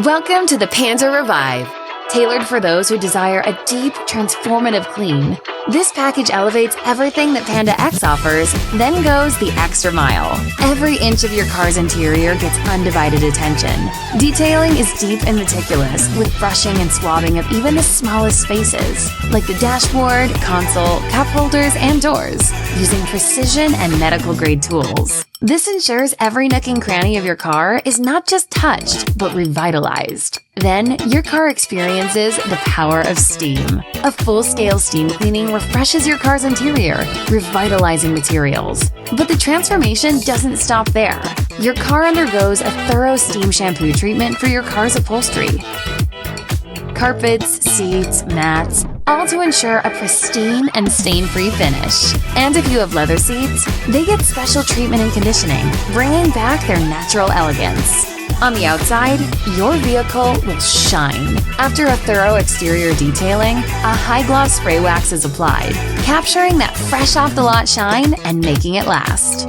Welcome to the Panda Revive. Tailored for those who desire a deep, transformative clean, this package elevates everything that Panda X offers, then goes the extra mile. Every inch of your car's interior gets undivided attention. Detailing is deep and meticulous, with brushing and swabbing of even the smallest spaces, like the dashboard, console, cup holders, and doors, using precision and medical-grade tools. This ensures every nook and cranny of your car is not just touched, but revitalized. Then, your car experiences the power of steam. A full-scale steam cleaning refreshes your car's interior, revitalizing materials. But the transformation doesn't stop there. Your car undergoes a thorough steam shampoo treatment for your car's upholstery. Carpets, seats, mats, all to ensure a pristine and stain-free finish. And if you have leather seats, they get special treatment and conditioning, bringing back their natural elegance. On the outside, your vehicle will shine. After a thorough exterior detailing, a high-gloss spray wax is applied, capturing that fresh-off-the-lot shine and making it last.